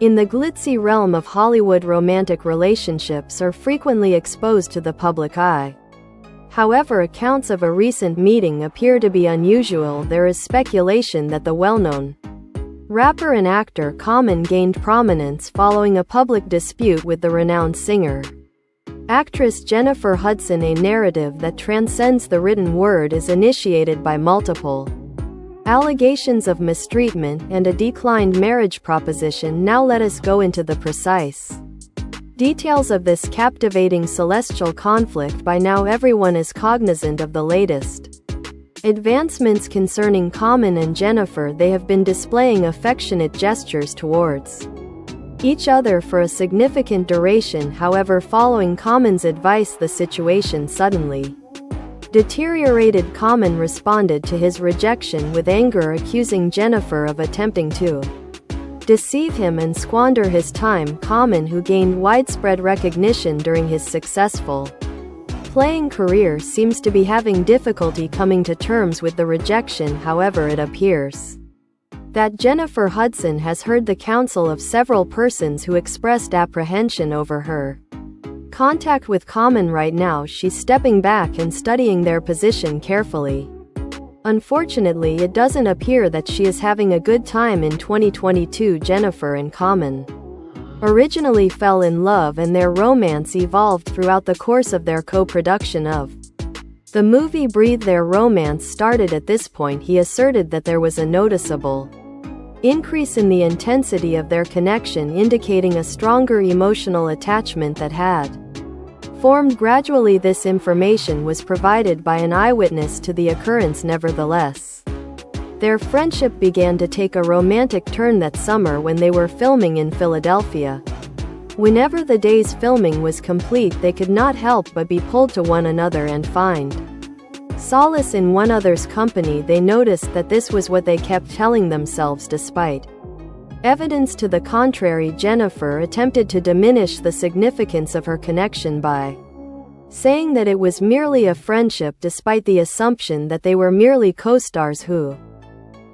in the glitzy realm of Hollywood, romantic relationships are frequently exposed to the public eye. However, accounts of a recent meeting appear to be unusual. There is speculation that the well-known rapper and actor Common gained prominence following a public dispute with the renowned singer actress Jennifer Hudson. A narrative that transcends the written word is initiated by multiple allegations of mistreatment and a declined marriage proposition. Now let us go into the precise details of this captivating celestial conflict. By now everyone is cognizant of the latest advancements concerning Common and Jennifer. They have been displaying affectionate gestures towards each other for a significant duration. However, following Common's advice, the situation suddenly deteriorated. Common responded to his rejection with anger, accusing Jennifer of attempting to deceive him and squander his time. Common, who gained widespread recognition during his successful playing career, seems to be having difficulty coming to terms with the rejection. However, it appears that Jennifer Hudson has heard the counsel of several persons who expressed apprehension over her contact with Common. Right now she's stepping back and studying their position carefully. Unfortunately, it doesn't appear that she is having a good time in 2022. Jennifer and Common originally fell in love, and their romance evolved throughout the course of their co-production of the movie Breathe. Their romance started at this point. He asserted that there was a noticeable increase in the intensity of their connection, indicating a stronger emotional attachment that had formed gradually. This information was provided by an eyewitness to the occurrence. Nevertheless, their friendship began to take a romantic turn that summer when they were filming in Philadelphia. Whenever the day's filming was complete, they could not help but be pulled to one another and find solace in one another's company. They noticed that this was what they kept telling themselves. Despite evidence to the contrary, Jennifer attempted to diminish the significance of her connection by saying that it was merely a friendship, despite the assumption that they were merely co-stars who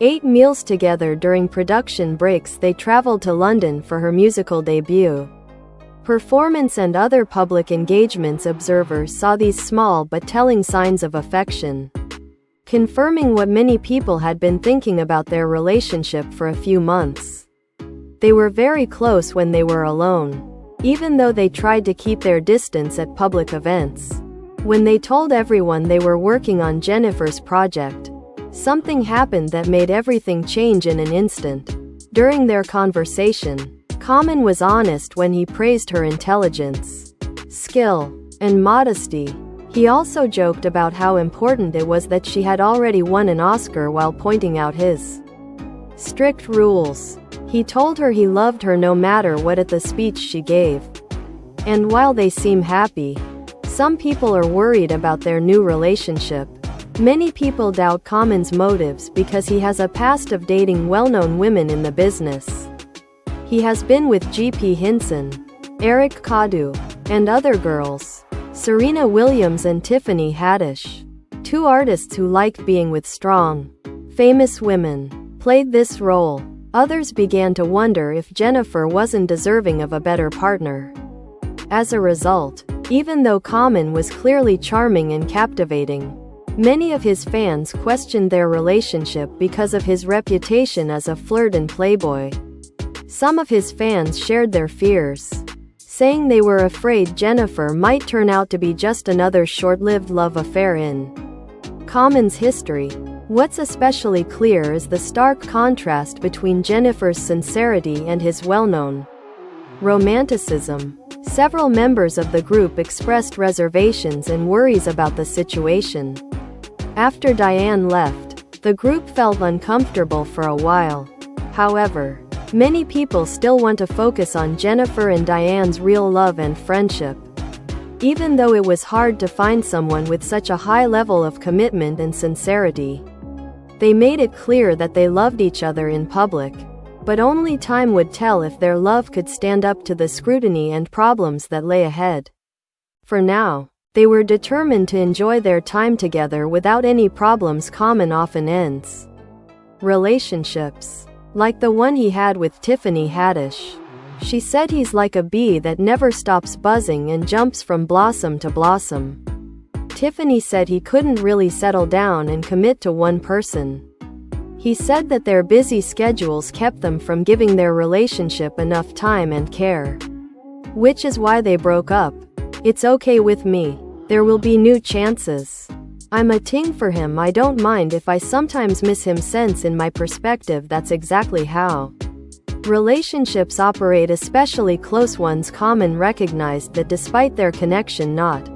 ate meals together during production breaks. They traveled to London for her musical debut performance and other public engagements. Observers saw these small but telling signs of affection, confirming what many people had been thinking about their relationship for a few months. They were very close when they were alone, even though they tried to keep their distance at public events. When they told everyone they were working on Jennifer's project, something happened that made everything change in an instant. During their conversation, Common was honest when he praised her intelligence, skill, and modesty. He also joked about how important it was that she had already won an Oscar, while pointing out his strict rules. He told her he loved her no matter what at the speech she gave. And while they seem happy, some people are worried about their new relationship. Many people doubt Common's motives because he has a past of dating well-known women in the business. He has been with G.P. Hinson, Eric Cadu, and other girls, Serena Williams and Tiffany Haddish, two artists who liked being with strong, famous women, played this role. Others began to wonder if Jennifer wasn't deserving of a better partner. As a result, even though Common was clearly charming and captivating, many of his fans questioned their relationship because of his reputation as a flirt and playboy. Some of his fans shared their fears, saying they were afraid Jennifer might turn out to be just another short-lived love affair in Common's history. What's especially clear is the stark contrast between Jennifer's sincerity and his well-known romanticism. Several members of the group expressed reservations and worries about the situation. After Diane left, the group felt uncomfortable for a while. However, many people still want to focus on Jennifer and Diane's real love and friendship. Even though it was hard to find someone with such a high level of commitment and sincerity, they made it clear that they loved each other in public, but only time would tell if their love could stand up to the scrutiny and problems that lay ahead. For now, they were determined to enjoy their time together without any problems. Common often ends relationships, like the one he had with Tiffany Haddish, She said he's like a bee that never stops buzzing and jumps from blossom to blossom. Tiffany said he couldn't really settle down and commit to one person. He said that their busy schedules kept them from giving their relationship enough time and care. Which is why they broke up. It's okay with me. There will be new chances. I'm a ting for him. I don't mind if I sometimes miss him. Since in my perspective that's exactly how relationships operate, especially close ones. Common recognized that despite their connection not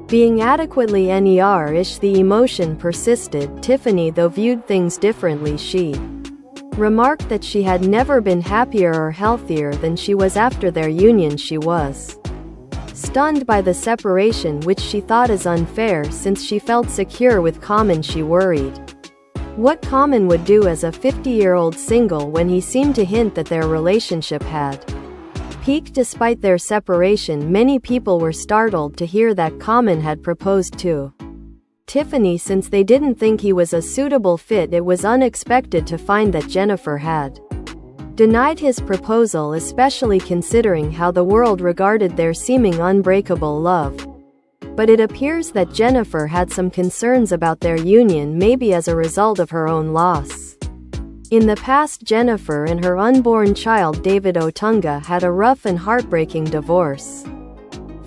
being adequately NER-ish, the emotion persisted. Tiffany, though, viewed things differently. She remarked that she had never been happier or healthier than she was after their union. She was stunned by the separation, which she thought is unfair since she felt secure with Common. She worried what Common would do as a 50-year-old single when he seemed to hint that their relationship had peaked. Despite their separation, many people were startled to hear that Common had proposed to Tiffany since they didn't think he was a suitable fit. It was unexpected to find that Jennifer had denied his proposal, especially considering how the world regarded their seeming unbreakable love. But it appears that Jennifer had some concerns about their union, maybe as a result of her own loss. In the past, Jennifer and her unborn child David Otunga had a rough and heartbreaking divorce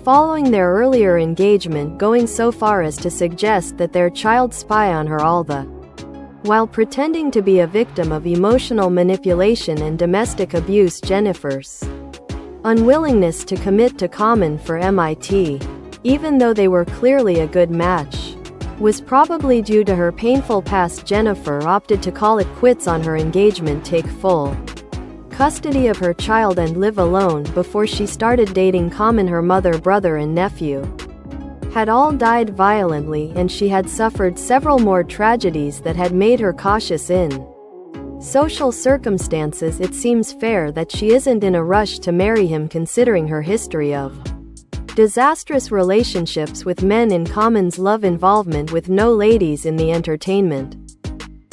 following their earlier engagement, going so far as to suggest that their child spy on her all the while pretending to be a victim of emotional manipulation and domestic abuse. Jennifer's unwillingness to commit to Common for MIT, even though they were clearly a good match, was probably due to her painful past. Jennifer opted to call it quits on her engagement, take full custody of her child, and live alone. Before she started dating Common, her mother, brother, and nephew had all died violently, and she had suffered several more tragedies that had made her cautious in social circumstances. It seems fair that she isn't in a rush to marry him, considering her history of disastrous relationships with men. In Common's love involvement with no ladies in the entertainment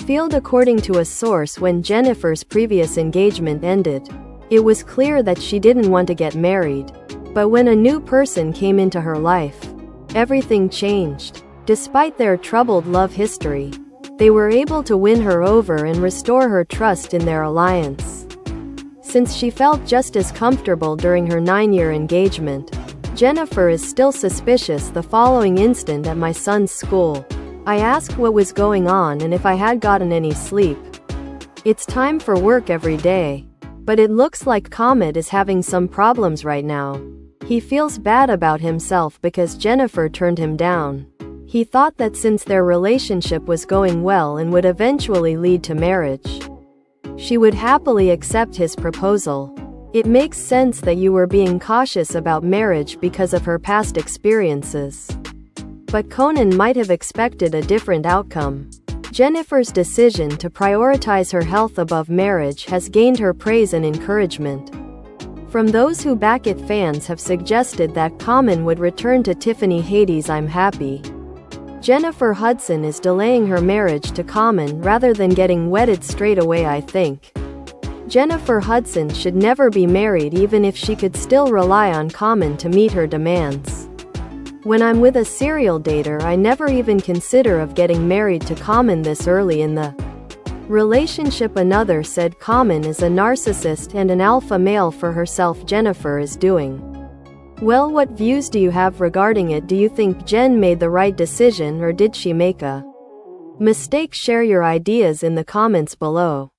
field. According to a source, when Jennifer's previous engagement ended, it was clear that she didn't want to get married. But when a new person came into her life, everything changed. Despite their troubled love history, they were able to win her over and restore her trust in their alliance. Since she felt just as comfortable during her 9-year engagement, Jennifer is still suspicious. The following instant at my son's school, I asked what was going on and if I had gotten any sleep. It's time for work every day. But it looks like Comet is having some problems right now. He feels bad about himself because Jennifer turned him down. He thought that since their relationship was going well and would eventually lead to marriage, she would happily accept his proposal. It makes sense that you were being cautious about marriage because of her past experiences. But Conan might have expected a different outcome. Jennifer's decision to prioritize her health above marriage has gained her praise and encouragement from those who back it. Fans have suggested that Common would return to Tiffany Hades. I'm happy Jennifer Hudson is delaying her marriage to Common rather than getting wedded straight away. I think Jennifer Hudson should never be married, even if she could still rely on Common to meet her demands. When I'm with a serial dater, I never even consider of getting married to Common this early in the relationship. Another said Common is a narcissist and an alpha male for herself. Jennifer is doing well. What views do you have regarding it? Do you think Jen made the right decision, or did she make a mistake? Share your ideas in the comments below.